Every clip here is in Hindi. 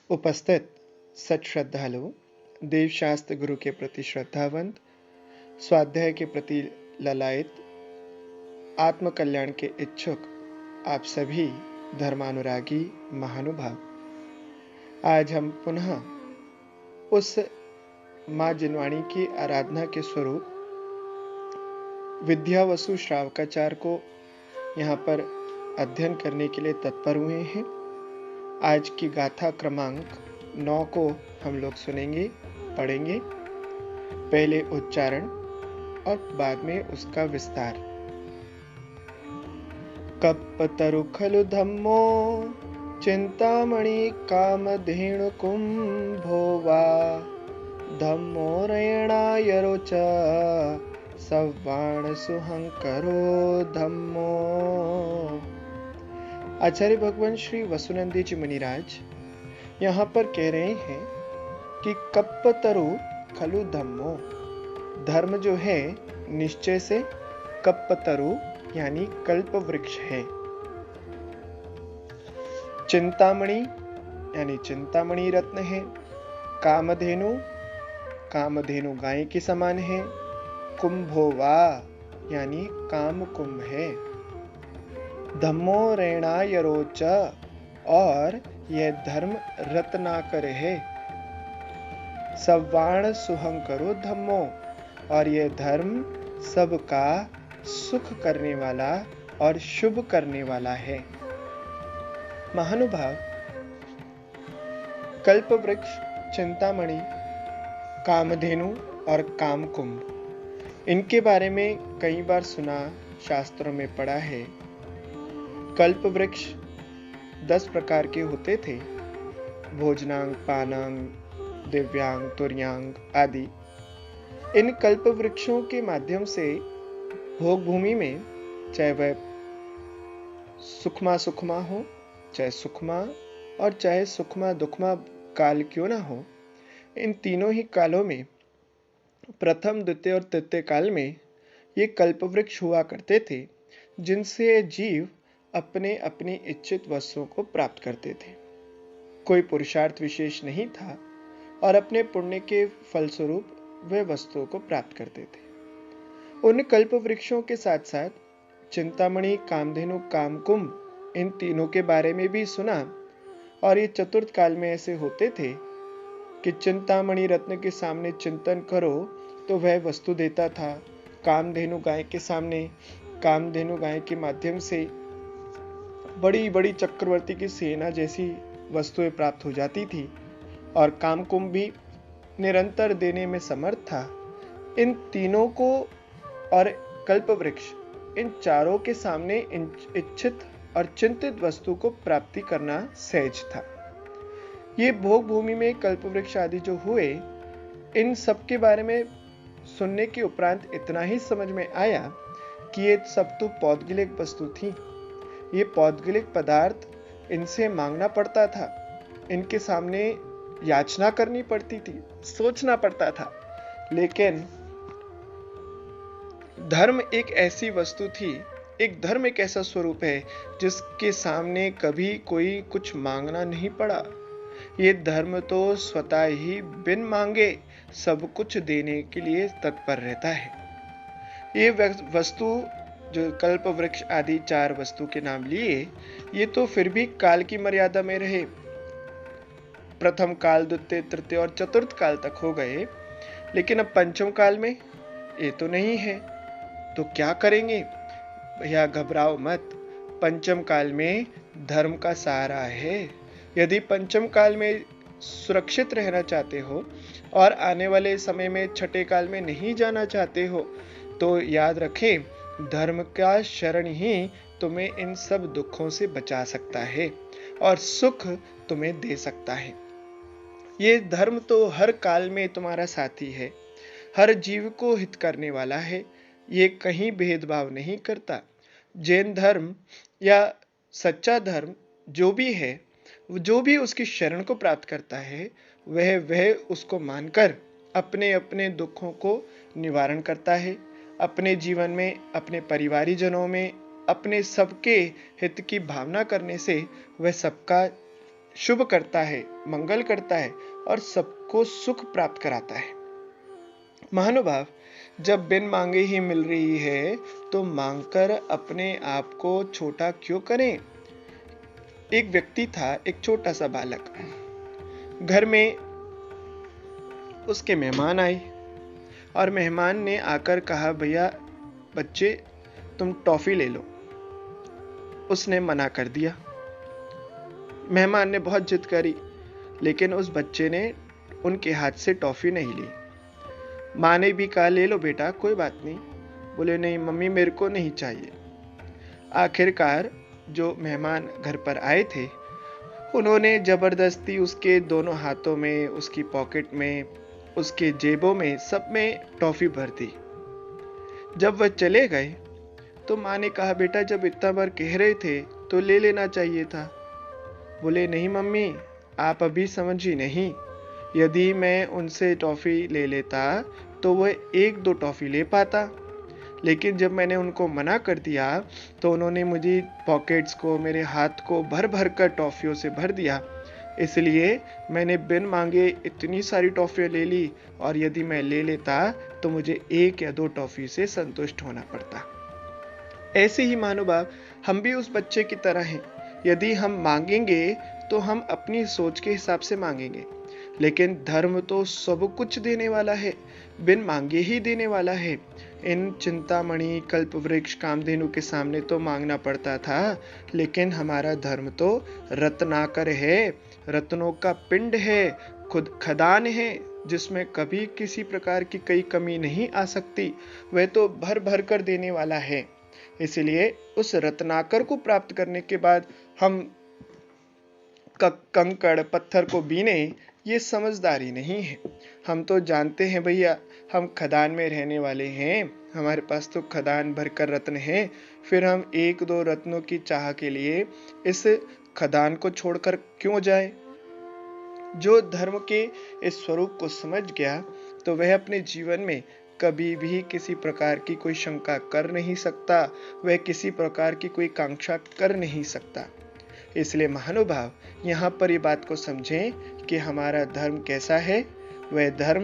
उपस्थित सत श्रद्धालु, देवशास्त्र गुरु के प्रति श्रद्धावंत, स्वाध्याय के प्रति ललायत, आत्म कल्याण के इच्छुक आप सभी धर्मानुरागी महानुभाव, आज हम पुनः उस माँ जिनवाणी की आराधना के स्वरूप विद्यावसु श्रावकाचार्य को यहाँ पर अध्ययन करने के लिए तत्पर हुए हैं। आज की गाथा क्रमांक 9 को हम लोग सुनेंगे, पढ़ेंगे। पहले उच्चारण और बाद में उसका विस्तार। कप्पतरु खलु धम्मो चिंतामणि कामधेनु कुंभो वा धम्मो रयणाय रोच सव्वाण सुहंकरो धम्मो। आचार्य भगवान श्री वसुनंदी जी मुनिराज यहाँ पर कह रहे हैं कि कप्पतरु खलु धम्मो, धर्म जो है निश्चय से कप्पतरु यानी कल्प वृक्ष है। चिंतामणि यानी चिंतामणि रत्न है। कामधेनु, कामधेनु गाय के समान है। कुंभोवा यानी काम कुंभ है। धम्मो रेणाय रोच, और यह धर्म रत्नाकर है। सव्वाण सुहंकरो धम्मो, और यह धर्म सबका सुख करने वाला और शुभ करने वाला है। महानुभाव, कल्प वृक्ष, चिंतामणि, कामधेनु और कामकुंभ, इनके बारे में कई बार सुना, शास्त्रों में पढ़ा है। कल्प वृक्ष 10 प्रकार के होते थे। भोजनांग, पानांग, दिव्यांग, तुर्यांग आदि। इन कल्प वृक्षों के माध्यम से भोग भूमि में, चाहे वह सुखमा सुखमा हो, चाहे सुखमा और चाहे सुखमा दुखमा काल क्यों ना हो, इन तीनों ही कालों में, प्रथम, द्वितीय और तृतीय काल में ये कल्प वृक्ष हुआ करते थे, जिनसे जीव अपने अपनी इच्छित वस्तुओं को प्राप्त करते थे। कोई पुरुषार्थ विशेष नहीं था और अपने पुण्य के फलस्वरूप वे वस्तुओं को प्राप्त करते थे। उन कल्प वृक्षों के साथ साथ चिंतामणि, कामधेनु, कामकुंभ, इन तीनों के बारे में भी सुना। और ये चतुर्थ काल में ऐसे होते थे कि चिंतामणि रत्न के सामने चिंतन करो तो वह वस्तु देता था। कामधेनु गाय के सामने, कामधेनु गाय के माध्यम से बड़ी बड़ी चक्रवर्ती की सेना जैसी वस्तुएं प्राप्त हो जाती थी। और कामकुंभ भी निरंतर देने में समर्थ था। इन तीनों को और कल्प वृक्ष, इन चारों के सामने इच्छित और चिंतित वस्तु को प्राप्ति करना सहज था। ये भोग भूमि में कल्प वृक्ष आदि जो हुए, इन सब के बारे में सुनने के उपरांत इतना ही समझ में आया कि ये सब तो पौद्गलिक वस्तु थी। ये पौद्गलिक पदार्थ, इनसे मांगना पड़ता था, इनके सामने याचना करनी पड़ती थी, सोचना पड़ता था। लेकिन धर्म एक ऐसी वस्तु थी, एक धर्म एक ऐसा स्वरूप है जिसके सामने कभी कोई कुछ मांगना नहीं पड़ा। ये धर्म तो स्वतः ही बिन मांगे सब कुछ देने के लिए तत्पर रहता है। ये वस्तु जो कल्प वृक्ष आदि 4 वस्तु के नाम लिए, ये तो फिर भी काल की मर्यादा में रहे। प्रथम काल, द्वितीय, तृतीय और चतुर्थ काल तक हो गए, लेकिन अब पंचम काल में ये तो नहीं है। तो क्या करेंगे? भैया घबराओ मत, पंचम काल में धर्म का सहारा है। यदि पंचम काल में सुरक्षित रहना चाहते हो और आने वाले समय में छठे काल में नहीं जाना चाहते हो, तो याद रखें, धर्म का शरण ही तुम्हें इन सब दुखों से बचा सकता है और सुख तुम्हें दे सकता है। ये धर्म तो हर काल में तुम्हारा साथी है, हर जीव को हित करने वाला है। ये कहीं भेदभाव नहीं करता। जैन धर्म या सच्चा धर्म जो भी है, जो भी उसकी शरण को प्राप्त करता है, वह उसको मानकर अपने अपने दुखों को निवारण करता है। अपने जीवन में, अपने परिवारीजनों में, अपने सबके हित की भावना करने से वह सबका शुभ करता है, मंगल करता है और सबको सुख प्राप्त कराता है। महानुभाव, जब बिन मांगे ही मिल रही है तो मांगकर अपने आप को छोटा क्यों करें। एक व्यक्ति था, एक छोटा सा बालक। घर में उसके मेहमान आए और मेहमान ने आकर कहा, भैया बच्चे तुम टॉफी ले लो। उसने मना कर दिया। मेहमान ने बहुत जिद करी, लेकिन उस बच्चे ने उनके हाथ से टॉफी नहीं ली। माँ ने भी कहा, ले लो बेटा, कोई बात नहीं। बोले, नहीं मम्मी, मेरे को नहीं चाहिए। आखिरकार जो मेहमान घर पर आए थे, उन्होंने जबरदस्ती उसके दोनों हाथों में, उसकी पॉकेट में, उसके जेबों में, सब में टॉफी भर दी। जब वह चले गए तो माँ ने कहा, बेटा जब इतना बार कह रहे थे तो ले लेना चाहिए था। बोले, नहीं मम्मी, आप अभी समझी नहीं। यदि मैं उनसे टॉफी ले लेता तो वह 1-2 टॉफी ले पाता, लेकिन जब मैंने उनको मना कर दिया तो उन्होंने मुझे पॉकेट्स को, मेरे हाथ को भर भर कर टॉफियों से भर दिया। इसलिए मैंने बिन मांगे इतनी सारी टॉफियां ले ली, और यदि मैं ले लेता तो मुझे 1 या 2 टॉफी से संतुष्ट होना पड़ता। ऐसे ही महानुभाव, हम भी उस बच्चे की तरह हैं। यदि हम मांगेंगे तो हम अपनी सोच के हिसाब से मांगेंगे, लेकिन धर्म तो सब कुछ देने वाला है, बिन मांगे ही देने वाला है। इन चिंतामणि, कल्पवृक्ष, कामधेनु के सामने तो मांगना पड़ता था, लेकिन हमारा धर्म तो रत्नाकर है, रत्नों का पिंड है, खुद खदान है, जिसमें कभी किसी प्रकार की कोई कमी नहीं आ सकती। वह तो भर भर कर देने वाला है। इसलिए उस रत्नाकर को प्राप्त करने के बाद हम कंकड़ पत्थर को बीने, ये समझदारी नहीं है। हम तो जानते हैं भैया, हम खदान में रहने वाले हैं, हमारे पास तो खदान भरकर रत्न हैं, फिर हम 1-2 रत्नों की चाह के लिए इस खदान को छोड़कर क्यों जाए। जो धर्म के इस स्वरूप को समझ गया तो वह अपने जीवन में कभी भी किसी प्रकार की कोई शंका कर नहीं सकता, वह किसी प्रकार की कोई कांक्षा कर नहीं सकता। इसलिए महानुभाव, यहाँ पर ये बात को समझें कि हमारा धर्म कैसा है। वह धर्म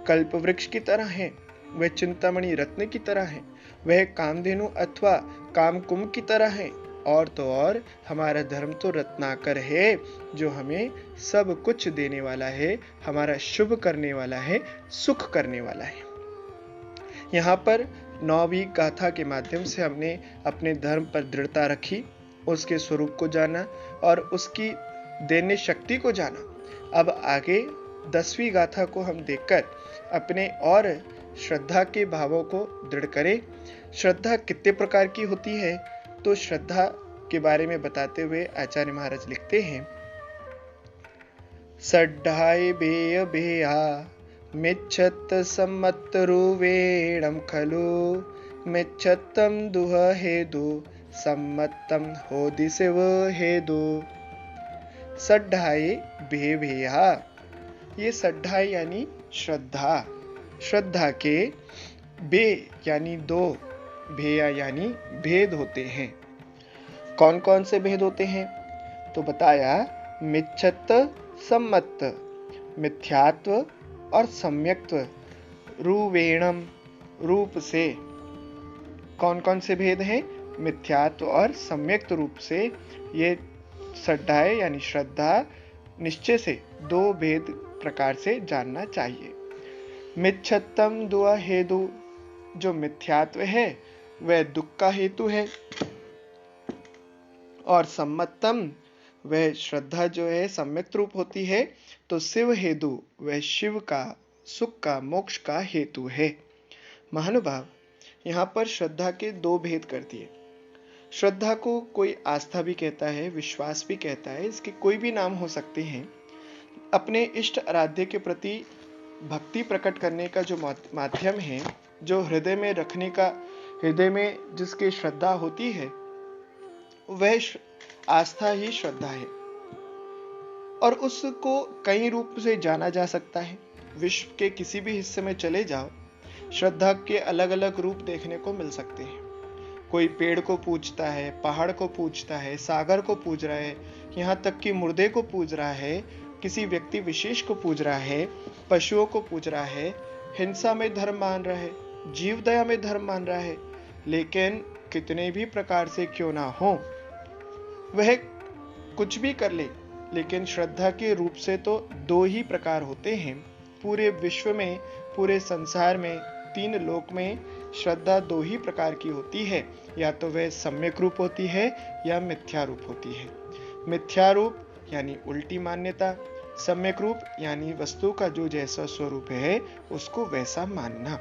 कल्पवृक्ष की तरह है, वह चिंतामणि रत्न की तरह है, वह कामधेनु अथवा कामकुंभ की तरह है, और तो और हमारा धर्म तो रत्नाकर है, जो हमें सब कुछ देने वाला है, हमारा शुभ करने वाला है, सुख करने वाला है। यहाँ पर 9वीं गाथा के माध्यम से हमने अपने धर्म पर दृढ़ता रखी, उसके स्वरूप को जाना और उसकी देने शक्ति को जाना। अब आगे 10वीं गाथा को हम देखकर अपने और श्रद्धा के भावों को दृढ़ करें। श्रद्धा कितने प्रकार की होती है, तो श्रद्धा के बारे में बताते हुए आचार्य महाराज लिखते हैं, सड्ढाय बेय बेया मिच्छत सम्मतरुवेणम खलु मिच्छतम दुह हेदु सम्मतम होदि शिव हेदु। सड्ढाय भे भेया, ये सड्ढाय यानी श्रद्धा, श्रद्धा के बे यानी 2, भेया यानी भेद होते हैं। कौन कौन से भेद होते हैं, तो बताया मिच्छत सम्मत, मिथ्यात्व और सम्यक्त्व, रूवेणम रूप से। कौन कौन से भेद हैं, मिथ्यात्व और सम्यक्त रूप से। ये सड्ढाय यानी श्रद्धा निश्चय से 2 भेद प्रकार से जानना चाहिए। मिच्छतम दुआ हेतु, जो मिथ्यात्व है वह दुख का हेतु है, और सम्मतम, वह श्रद्धा जो है सम्यक्त रूप होती है, तो शिव हेतु, वह शिव का सुख का मोक्ष का हेतु है। महानुभाव, यहाँ पर श्रद्धा के 2 भेद कर दिए। श्रद्धा को कोई आस्था भी कहता है, विश्वास भी कहता है, इसके कोई भी नाम हो सकते हैं। अपने इष्ट आराध्य के प्रति भक्ति प्रकट करने का जो माध्यम है, जो हृदय में रखने का, हृदय में जिसके श्रद्धा होती है, वह आस्था ही श्रद्धा है, और उसको कई रूप से जाना जा सकता है। विश्व के किसी भी हिस्से में चले जाओ, श्रद्धा के अलग अलग रूप देखने को मिल सकते हैं। कोई पेड़ को पूजता है, पहाड़ को पूजता है, सागर को पूज रहा है, यहाँ तक कि मुर्दे को पूज रहा है, किसी व्यक्ति विशेष को पूज रहा है, पशुओं को पूज रहा है, हिंसा में धर्म मान रहा है, जीव दया में धर्म मान रहा है। लेकिन कितने भी प्रकार से क्यों ना हो, वह कुछ भी कर ले, लेकिन श्रद्धा के रूप से तो दो ही प्रकार होते हैं। पूरे विश्व में, पूरे संसार में, तीन लोक में श्रद्धा दो ही प्रकार की होती है, या तो वह सम्यक रूप होती है या मिथ्या रूप होती है। मिथ्या रूप यानी उल्टी मान्यता, सम्यक रूप यानी वस्तु का जो जैसा स्वरूप है उसको वैसा मानना।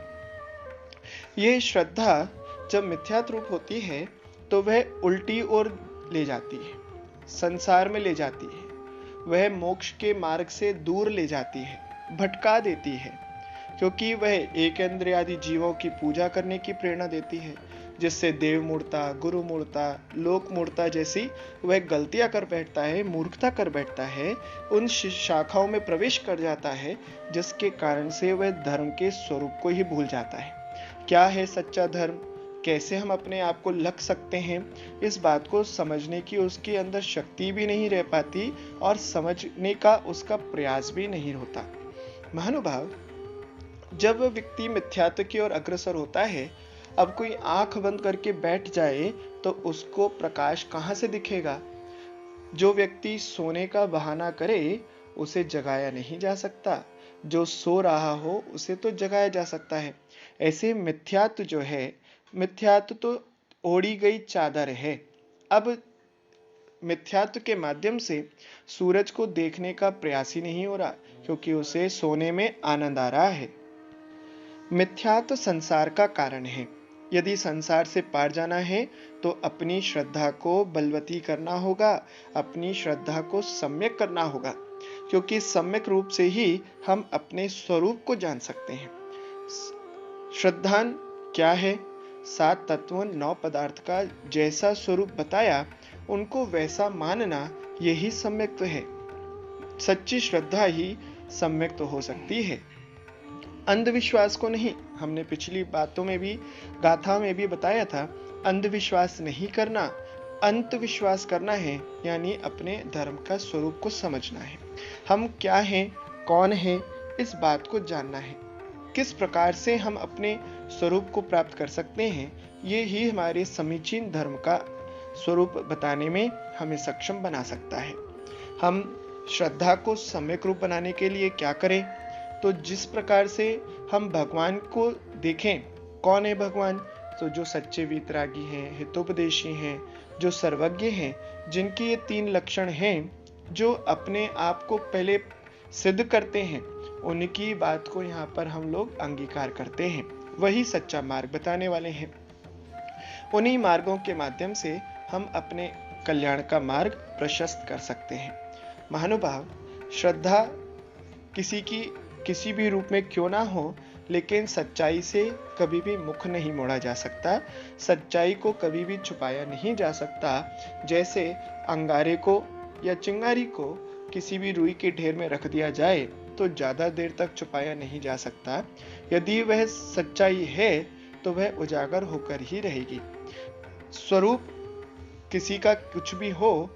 यह श्रद्धा जब मिथ्या रूप होती है तो वह उल्टी ओर ले जाती है, संसार में ले जाती है, वह मोक्ष के मार्ग से दूर ले जाती है, भटका देती है, क्योंकि वह एक इंद्रियादि जीवों की पूजा करने की प्रेरणा देती है, जिससे देव मूर्ता, गुरु मूर्ता, लोक मूर्ता जैसी वह गलतियां कर बैठता है, मूर्खता कर बैठता है, उन शाखाओं में प्रवेश कर जाता है, जिसके कारण से वह धर्म के स्वरूप को ही भूल जाता है। क्या है सच्चा धर्म, कैसे हम अपने आप को लग सकते हैं, इस बात को समझने की उसके अंदर शक्ति भी नहीं रह पाती और समझने का उसका प्रयास भी नहीं होता। महानुभाव, जब व्यक्ति मिथ्यात्व की ओर अग्रसर होता है, अब कोई आंख बंद करके बैठ जाए तो उसको प्रकाश कहां से दिखेगा। जो व्यक्ति सोने का बहाना करे उसे जगाया नहीं जा सकता, जो सो रहा हो उसे तो जगाया जा सकता है। ऐसे मिथ्यात्व जो है, मिथ्यात्व तो ओढ़ी गई चादर है। अब मिथ्यात्व के माध्यम से सूरज को देखने का प्रयास ही नहीं हो रहा, क्योंकि उसे सोने में आनंद आ रहा है। मिथ्यात्व संसार का कारण है। यदि संसार से पार जाना है तो अपनी श्रद्धा को बलवती करना होगा, अपनी श्रद्धा को सम्यक करना होगा, क्योंकि सम्यक रूप से ही हम अपने स्वरूप को जान सकते हैं। श्रद्धा क्या है? 7 तत्वों 9 पदार्थ का जैसा स्वरूप बताया उनको वैसा मानना, यही सम्यक्त्व है। सच्ची श्रद्धा ही सम्यक्त्व हो सकती है, अंधविश्वास को नहीं। हमने पिछली बातों में भी, गाथा में भी बताया था, अंधविश्वास नहीं करना, अंतविश्वास करना है, यानी अपने धर्म का स्वरूप को समझना है। हम क्या हैं, कौन हैं, इस बात को जानना है। किस प्रकार से हम अपने स्वरूप को प्राप्त कर सकते हैं, ये ही हमारे समीचीन धर्म का स्वरूप बताने में हमें सक्षम बना सकता है। हम श्रद्धा को सम्यक रूप बनाने के लिए क्या करें? तो जिस प्रकार से हम भगवान को देखें, कौन है भगवान? तो जो सच्चे वीतरागी हैं, हितोपदेशी हैं, जो सर्वज्ञ हैं, जिनकी ये 3 लक्षण हैं, जो अपने आप को पहले सिद्ध करते हैं, उनकी बात को यहाँ पर हम लोग अंगीकार करते हैं। वही सच्चा मार्ग बताने वाले हैं। उन्हीं मार्गों के माध्यम से हम अपने कल्याण का मार्ग प्रशस्त कर सकते हैं। महानुभाव, श्रद्धा किसी भी रूप में क्यों ना हो, लेकिन सच्चाई से कभी भी मुख नहीं मोड़ा जा सकता, सच्चाई को कभी भी छुपाया नहीं जा सकता। जैसे अंगारे को या चिंगारी को किसी भी रुई के ढेर में रख दिया जाए तो ज्यादा देर तक छुपाया नहीं जा सकता। यदि वह सच्चाई है तो वह उजागर होकर ही रहेगी। स्वरूप किसी का कुछ भी हो,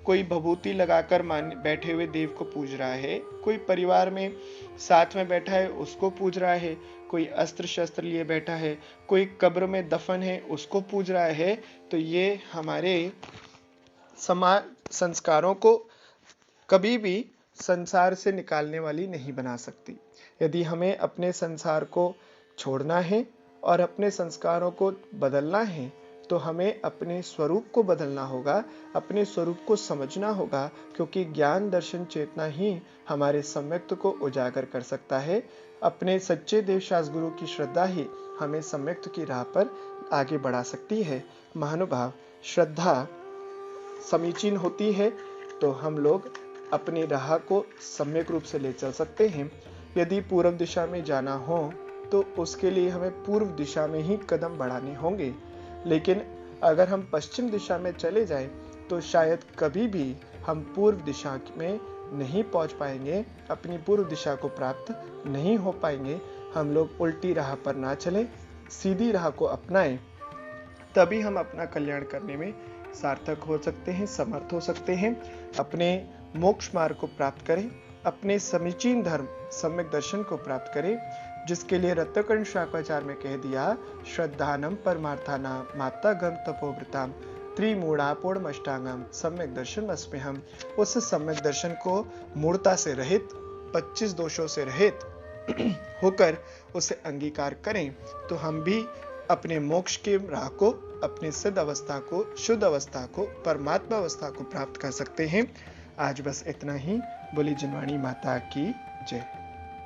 कोई भभूति लगाकर बैठे हुए देव को पूज रहा है, कोई परिवार में साथ में बैठा है उसको पूज रहा है, कोई अस्त्र शस्त्र लिए बैठा है, कोई कब्र में दफन है उसको पूज रहा है, तो ये हमारे समाज संस्कारों को कभी भी संसार से निकालने वाली नहीं बना सकती। यदि हमें अपने संसार को छोड़ना है और अपने संस्कारों को बदलना है, तो हमें अपने स्वरूप को बदलना होगा, अपने स्वरूप को समझना होगा, क्योंकि ज्ञान दर्शन चेतना ही हमारे सम्यक्त्व को उजागर कर सकता है। अपने सच्चे देवशास्त्र गुरु की श्रद्धा ही हमें सम्यक्त्व की राह पर आगे बढ़ा सकती है। महानुभाव, श्रद्धा समीचीन होती है तो हम लोग अपनी राह को सम्यक रूप से ले चल सकते हैं। यदि पूर्व दिशा में जाना हो तो उसके लिए हमें पूर्व दिशा में ही कदम बढ़ाने होंगे, लेकिन अगर हम पश्चिम दिशा में चले जाएं तो शायद कभी भी हम पूर्व दिशा में नहीं पहुंच पाएंगे, अपनी पूर्व दिशा को प्राप्त नहीं हो पाएंगे। हम लोग उल्टी राह पर ना चलें, सीधी राह को अपनाएं। तभी हम अपना कल्याण करने में सार्थक हो सकते हैं, समर्थ हो सकते हैं। अपने मोक्ष मार्ग को प्राप्त करें, अपने समीचीन धर्म सम्यक दर्शन को प्राप्त करें, जिसके लिए रत्नकर्ण शाकाचार्य में कह दिया, श्रद्धानम परमार्थानाम माप्तागम तपोवृताम त्रिमूढ़ापूर्णमष्टांगम सम्यक दर्शन अस्म्यहम्। उस सम्यक दर्शन को मूढ़ता से रहित, 25 दोषों से रहित होकर उसे अंगीकार करें, तो हम भी अपने मोक्ष के राह को, अपने सिद्ध अवस्था को, शुद्ध अवस्था को, परमात्मा अवस्था को प्राप्त कर सकते हैं। आज बस इतना ही। बोली जिनवाणी माता की जय।